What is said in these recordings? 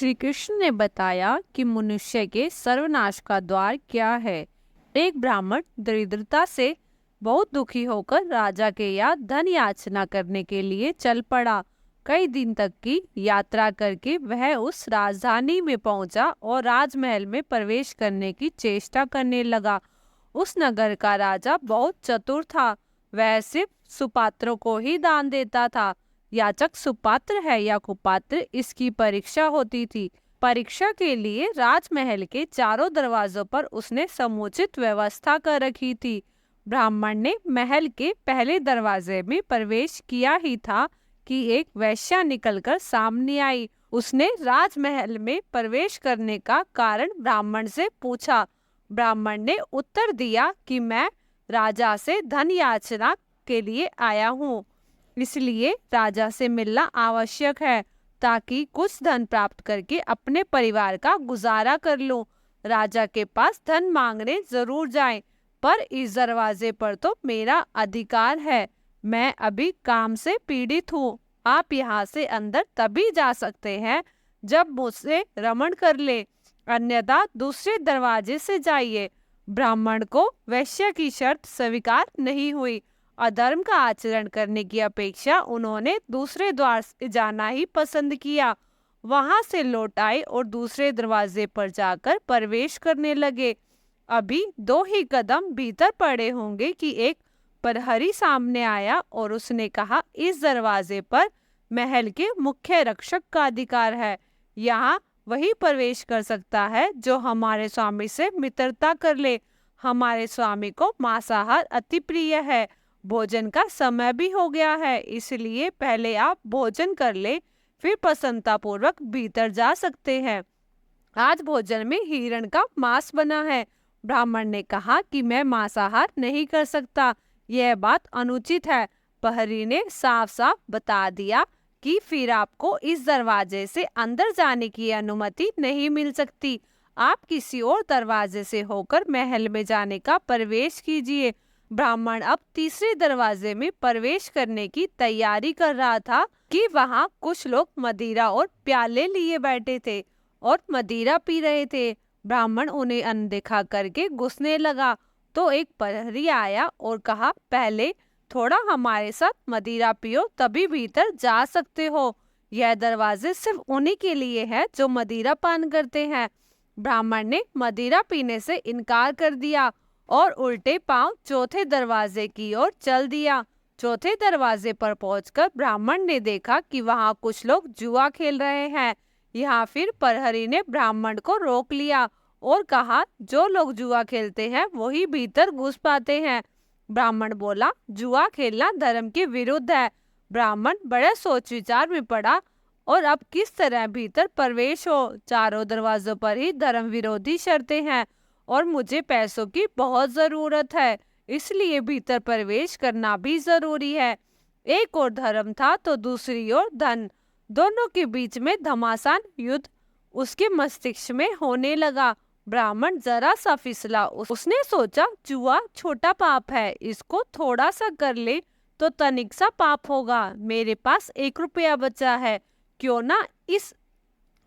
श्री कृष्ण ने बताया कि मनुष्य के सर्वनाश का द्वार क्या है। एक ब्राह्मण दरिद्रता से बहुत दुखी होकर राजा के यहाँ धन याचना करने के लिए चल पड़ा। कई दिन तक की यात्रा करके वह उस राजधानी में पहुंचा और राजमहल में प्रवेश करने की चेष्टा करने लगा। उस नगर का राजा बहुत चतुर था। वह सिर्फ सुपात्रों को ही दान देता था। याचक सुपात्र है या कुपात्र, इसकी परीक्षा होती थी। परीक्षा के लिए राजमहल के चारों दरवाजों पर उसने समुचित व्यवस्था कर रखी थी। ब्राह्मण ने महल के पहले दरवाजे में प्रवेश किया ही था कि एक वेश्या निकलकर सामने आई। उसने राजमहल में प्रवेश करने का कारण ब्राह्मण से पूछा। ब्राह्मण ने उत्तर दिया कि मैं राजा से धन याचना के लिए आया हूँ, इसलिए राजा से मिलना आवश्यक है ताकि कुछ धन प्राप्त करके अपने परिवार का गुजारा कर लूं। राजा के पास धन मांगने जरूर जाएं, पर इस दरवाजे पर तो मेरा अधिकार है। मैं अभी काम से पीड़ित हूँ। आप यहाँ से अंदर तभी जा सकते हैं जब मुझसे रमण कर ले, अन्यथा दूसरे दरवाजे से जाइए। ब्राह्मण को वैश्य की शर्त स्वीकार नहीं हुई। अधर्म का आचरण करने की अपेक्षा उन्होंने दूसरे द्वार से जाना ही पसंद किया। वहां से लौट आए और दूसरे दरवाजे पर जाकर प्रवेश करने लगे। अभी 2 ही कदम भीतर पड़े होंगे कि एक प्रहरी सामने आया और उसने कहा, इस दरवाजे पर महल के मुख्य रक्षक का अधिकार है। यहाँ वही प्रवेश कर सकता है जो हमारे स्वामी से मित्रता कर ले। हमारे स्वामी को मांसाहार अति प्रिय है। भोजन का समय भी हो गया है, इसलिए पहले आप भोजन कर ले, फिर प्रसन्नता पूर्वक भीतर जा सकते हैं। आज भोजन में हिरण का मांस बना है। ब्राह्मण ने कहा कि मैं मांसाहार नहीं कर सकता, यह बात अनुचित है। प्रहरी ने साफ साफ बता दिया कि फिर आपको इस दरवाजे से अंदर जाने की अनुमति नहीं मिल सकती। आप किसी और दरवाजे से होकर महल में जाने का प्रवेश कीजिए। ब्राह्मण अब तीसरे दरवाजे में प्रवेश करने की तैयारी कर रहा था कि वहां कुछ लोग मदिरा और प्याले लिए बैठे थे और मदिरा पी रहे थे। ब्राह्मण उन्हें अनदेखा करके घुसने लगा तो एक प्रहरी आया और कहा, पहले थोड़ा हमारे साथ मदिरा पियो, तभी भीतर जा सकते हो। यह दरवाजे सिर्फ उन्हीं के लिए है जो मदिरा पान करते हैं। ब्राह्मण ने मदिरा पीने से इनकार कर दिया और उल्टे पांव चौथे दरवाजे की ओर चल दिया। चौथे दरवाजे पर पहुंचकर ब्राह्मण ने देखा कि वहां कुछ लोग जुआ खेल रहे हैं। यहाँ फिर प्रहरी ने ब्राह्मण को रोक लिया और कहा, जो लोग जुआ खेलते हैं वही भीतर घुस पाते हैं। ब्राह्मण बोला, जुआ खेलना धर्म के विरुद्ध है। ब्राह्मण बड़े सोच विचार में पड़ा और अब किस तरह भीतर प्रवेश हो। चारों दरवाजों पर ही धर्म विरोधी शर्तें हैं और मुझे पैसों की बहुत जरूरत है, इसलिए भीतर प्रवेश करना भी जरूरी है। एक और धर्म था तो दूसरी ओर धन। दोनों के बीच में घमासान युद्ध उसके मस्तिष्क में होने लगा। ब्राह्मण जरा सा फिसला। उसने सोचा, जुआ छोटा पाप है, इसको थोड़ा सा कर ले तो तनिक सा पाप होगा। मेरे पास 1 रुपया बचा है, क्यों ना इस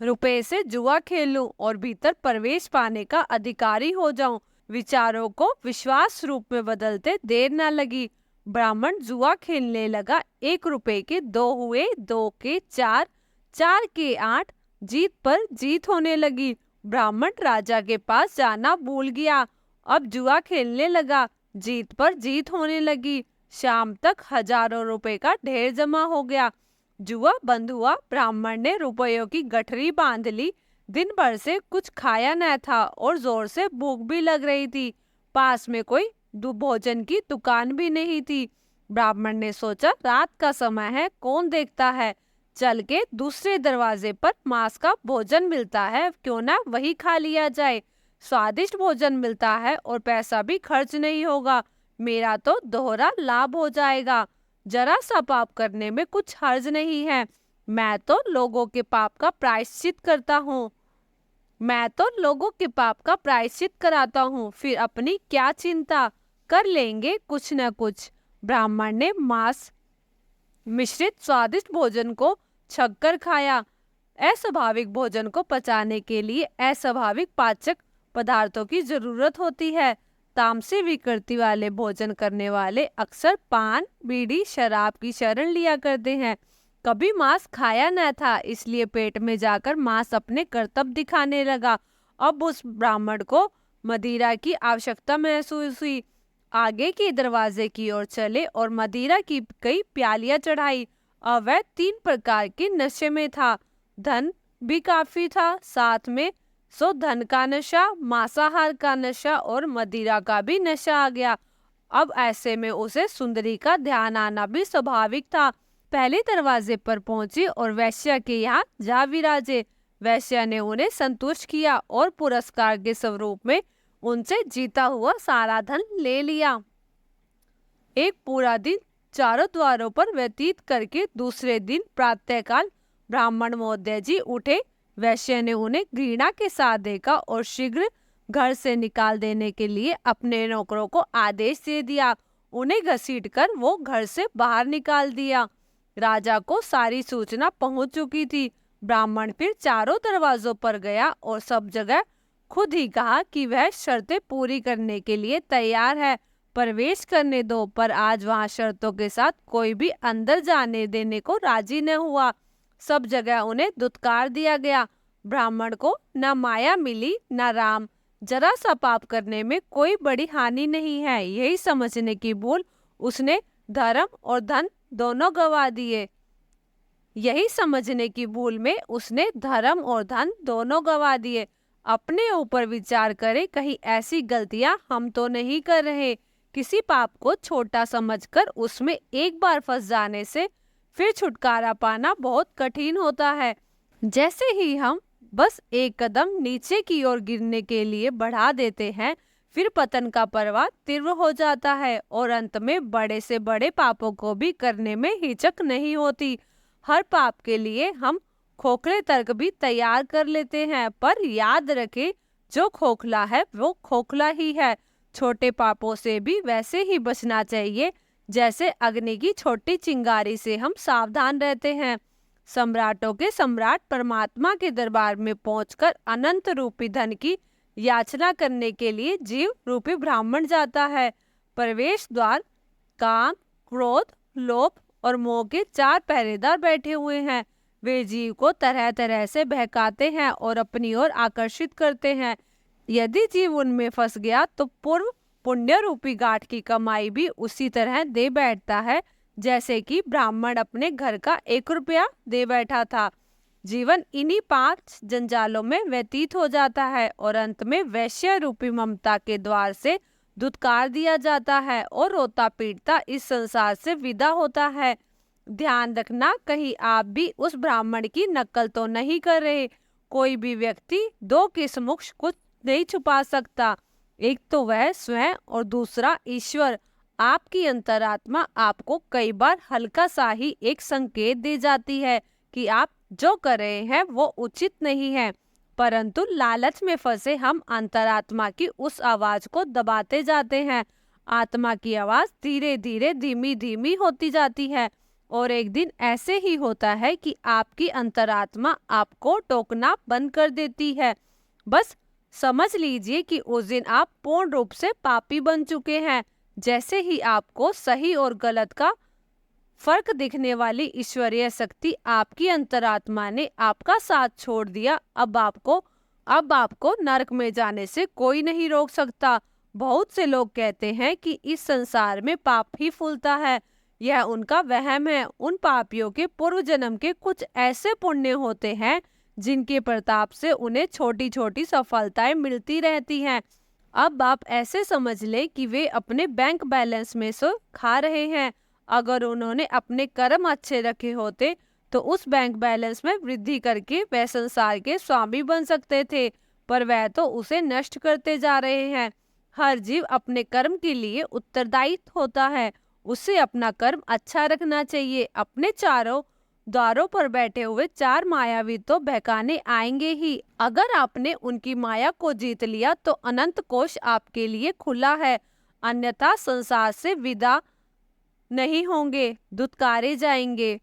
रुपए से जुआ खेल लूं और भीतर प्रवेश पाने का अधिकारी हो जाऊं। विचारों को विश्वास रूप में बदलते देर न लगी। ब्राह्मण जुआ खेलने लगा। 1 रुपए के 2 हुए, 2 के 4, 4 के 8। जीत पर जीत होने लगी। ब्राह्मण राजा के पास जाना भूल गया। अब जुआ खेलने लगा। जीत पर जीत होने लगी। शाम तक हजारों रुपए का ढेर जमा हो गया। जुआ बंद हुआ। ब्राह्मण ने रुपयों की गठरी बांध ली। दिन भर से कुछ खाया न था और जोर से भूख भी लग रही थी। पास में कोई भोजन की दुकान भी नहीं थी। ब्राह्मण ने सोचा, रात का समय है, कौन देखता है, चल के दूसरे दरवाजे पर मांस का भोजन मिलता है, क्यों ना वही खा लिया जाए। स्वादिष्ट भोजन मिलता है और पैसा भी खर्च नहीं होगा। मेरा तो दोहरा लाभ हो जाएगा। जरा सा पाप करने में कुछ हर्ज नहीं है। मैं तो लोगों के पाप का प्रायश्चित करता हूँ। मैं तो लोगों के पाप का प्रायश्चित कराता हूँ, फिर अपनी क्या चिंता, कर लेंगे कुछ न कुछ। ब्राह्मण ने मांस मिश्रित स्वादिष्ट भोजन को छककर खाया। अस्वाभाविक भोजन को पचाने के लिए अस्वाभाविक पाचक पदार्थों की जरूरत होती है। तामसी विकृति वाले भोजन करने वाले अक्सर पान, बीड़ी, शराब की शरण लिया करते हैं। कभी मांस खाया न था, इसलिए पेट में जाकर मांस अपने करतब दिखाने लगा। अब उस ब्राह्मण को मदिरा की आवश्यकता महसूस हुई। आगे के दरवाजे की ओर चले और मदिरा की कई प्यालियां चढ़ाई। अब वह 3 प्रकार के नशे में था। धन भी काफी था, साथ में धन का नशा, मांसाहार का नशा और मदिरा का भी नशा आ गया। अब ऐसे में उसे सुंदरी का ध्यान आना भी स्वाभाविक था। पहले दरवाजे पर पहुंचे और वैश्या के यहाँ जा विराजे। वैश्या ने उन्हें संतुष्ट किया और पुरस्कार के स्वरूप में उनसे जीता हुआ सारा धन ले लिया। एक पूरा दिन चारों द्वारों पर व्यतीत करके दूसरे दिन प्रातःकाल ब्राह्मण महोदय जी उठे। वैश्य ने उन्हें घृणा के साथ देखा और शीघ्र घर से निकाल देने के लिए अपने नौकरों को आदेश दे दिया। उन्हें घसीटकर वो घर से बाहर निकाल दिया। राजा को सारी सूचना पहुंच चुकी थी। ब्राह्मण फिर चारों दरवाजों पर गया और सब जगह खुद ही कहा कि वह शर्तें पूरी करने के लिए तैयार है, प्रवेश करने दो। पर आज वहां शर्तों के साथ कोई भी अंदर जाने देने को राजी न हुआ। सब जगह उन्हें दुत्कार दिया गया। ब्राह्मण को न माया मिली न राम। जरा सा पाप करने में कोई बड़ी हानि नहीं है, यही समझने की भूल उसने धर्म और धन दोनों गवा दिए। यही समझने की भूल में उसने धर्म और धन दोनों गवा दिए। अपने ऊपर विचार करें, कहीं ऐसी गलतियां हम तो नहीं कर रहे। किसी पाप को छोटा समझकर उसमें एक बार फंस जाने से फिर छुटकारा पाना बहुत कठिन होता है। जैसे ही हम बस एक कदम नीचे की ओर गिरने के लिए बढ़ा देते हैं, फिर पतन का पर्वत तीव्र हो जाता है और अंत में बड़े से बड़े पापों को भी करने में हिचक नहीं होती। हर पाप के लिए हम खोखले तर्क भी तैयार कर लेते हैं, पर याद रखें, जो खोखला है वो खोखला ही है। छोटे पापों से भी वैसे ही बचना चाहिए जैसे अग्नि की छोटी चिंगारी से हम सावधान रहते हैं। सम्राटों के सम्राट परमात्मा के दरबार में पहुंचकर अनंत रूपी धन की याचना करने के लिए जीव रूपी ब्राह्मण जाता है। प्रवेश द्वार काम, क्रोध, लोभ और मोह के 4 पहरेदार बैठे हुए हैं। वे जीव को तरह तरह से बहकाते हैं और अपनी ओर आकर्षित करते हैं। यदि जीव उनमें फंस गया तो पूर्व पुण्य रूपी गांठ की कमाई भी उसी तरह दे बैठता है जैसे कि ब्राह्मण अपने घर का 1 रुपया दे बैठा था। जीवन इन्हीं 5 जंजालों में व्यतीत हो जाता है और अंत में वैश्य रूपी ममता के द्वार से दुत्कार दिया जाता है और रोता पीटता इस संसार से विदा होता है। ध्यान रखना, कहीं आप भी उस ब्राह्मण की नकल तो नहीं कर रहे। कोई भी व्यक्ति 2 के समक्ष कुछ नहीं छुपा सकता, एक तो वह स्वयं और दूसरा ईश्वर। आपकी अंतरात्मा आपको कई बार हल्का सा ही एक संकेत दे जाती है कि आप जो कर रहे हैं वो उचित नहीं है, परंतु लालच में फंसे हम अंतरात्मा की उस आवाज को दबाते जाते हैं। आत्मा की आवाज धीरे धीरे धीमी धीमी होती जाती है और एक दिन ऐसे ही होता है कि आपकी अंतरात्मा आपको टोकना बंद कर देती है। बस समझ लीजिए कि उस दिन आप पूर्ण रूप से पापी बन चुके हैं। जैसे ही आपको सही और गलत का फर्क दिखने वाली ईश्वरीय शक्ति आपकी अंतरात्मा ने आपका साथ छोड़ दिया, अब आपको नरक में जाने से कोई नहीं रोक सकता। बहुत से लोग कहते हैं कि इस संसार में पाप ही फूलता है। यह उनका वहम है। उन पापियों के पूर्व जन्म के कुछ ऐसे पुण्य होते हैं जिनके प्रताप से उन्हें छोटी छोटी सफलताएं मिलती रहती हैं। अब आप ऐसे समझ लें कि वे अपने बैंक बैलेंस में से खा रहे हैं। अगर उन्होंने अपने कर्म अच्छे रखे होते तो उस बैंक बैलेंस में वृद्धि करके वह संसार के स्वामी बन सकते थे, पर वह तो उसे नष्ट करते जा रहे हैं। हर जीव अपने कर्म के लिए उत्तरदायी होता है। उसे अपना कर्म अच्छा रखना चाहिए। अपने चारों द्वारों पर बैठे हुए 4 मायावी तो बहकाने आएंगे ही। अगर आपने उनकी माया को जीत लिया तो अनंत कोश आपके लिए खुला है, अन्यथा संसार से विदा नहीं होंगे, दुत्कारे जाएंगे।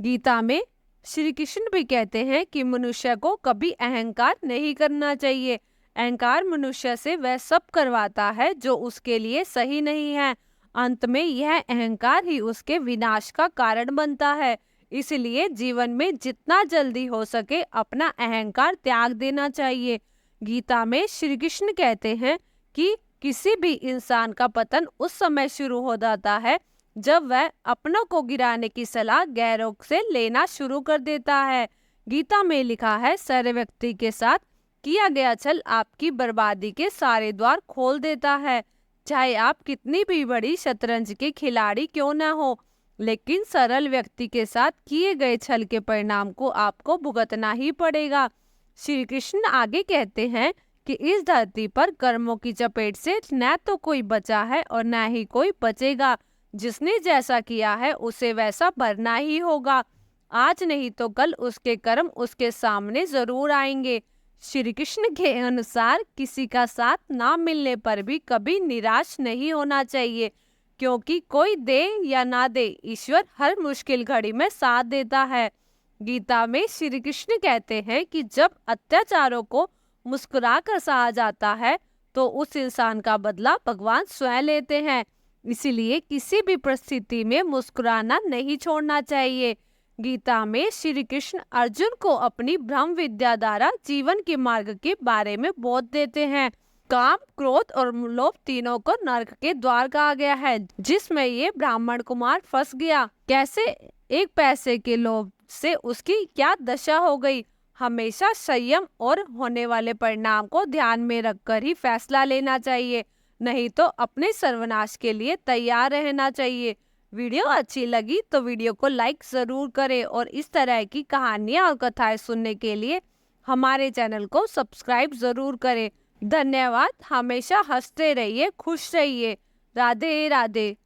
गीता में श्री कृष्ण भी कहते हैं कि मनुष्य को कभी अहंकार नहीं करना चाहिए। अहंकार मनुष्य से वह सब करवाता है जो उसके लिए सही नहीं है। अंत में यह अहंकार ही उसके विनाश का कारण बनता है। इसलिए जीवन में जितना जल्दी हो सके अपना अहंकार त्याग देना चाहिए। गीता में श्री कृष्ण कहते हैं कि किसी भी इंसान का पतन उस समय शुरू हो जाता है जब वह अपनों को गिराने की सलाह गैरों से लेना शुरू कर देता है। गीता में लिखा है, सर्व व्यक्ति के साथ किया गया छल आपकी बर्बादी के सारे द्वार खोल देता है। चाहे आप कितनी भी बड़ी शतरंज के खिलाड़ी क्यों ना हो, लेकिन सरल व्यक्ति के साथ किए गए छल के परिणाम को आपको भुगतना ही पड़ेगा। श्री कृष्ण आगे कहते हैं कि इस धरती पर कर्मों की चपेट से न तो कोई बचा है और न ही कोई बचेगा। जिसने जैसा किया है उसे वैसा भरना ही होगा। आज नहीं तो कल उसके कर्म उसके सामने जरूर आएंगे। श्री कृष्ण के अनुसार किसी का साथ ना मिलने पर भी कभी निराश नहीं होना चाहिए, क्योंकि कोई दे या ना दे, ईश्वर हर मुश्किल घड़ी में साथ देता है। गीता में श्री कृष्ण कहते हैं कि जब अत्याचारों को मुस्कुरा कर सहा जाता है तो उस इंसान का बदला भगवान स्वयं लेते हैं। इसीलिए किसी भी परिस्थिति में मुस्कुराना नहीं छोड़ना चाहिए। गीता में श्री कृष्ण अर्जुन को अपनी ब्रह्म विद्या द्वारा जीवन के मार्ग के बारे में बोध देते हैं। काम, क्रोध और लोभ तीनों को नरक के द्वार कहा गया है, जिसमें ये ब्राह्मण कुमार फंस गया। कैसे एक पैसे के लोभ से उसकी क्या दशा हो गई। हमेशा संयम और होने वाले परिणाम को ध्यान में रखकर ही फैसला लेना चाहिए, नहीं तो अपने सर्वनाश के लिए तैयार रहना चाहिए। वीडियो अच्छी लगी तो वीडियो को लाइक जरूर करें और इस तरह की कहानियां और कथाएं सुनने के लिए हमारे चैनल को सब्सक्राइब जरूर करें। धन्यवाद। हमेशा हंसते रहिए, खुश रहिए। राधे राधे।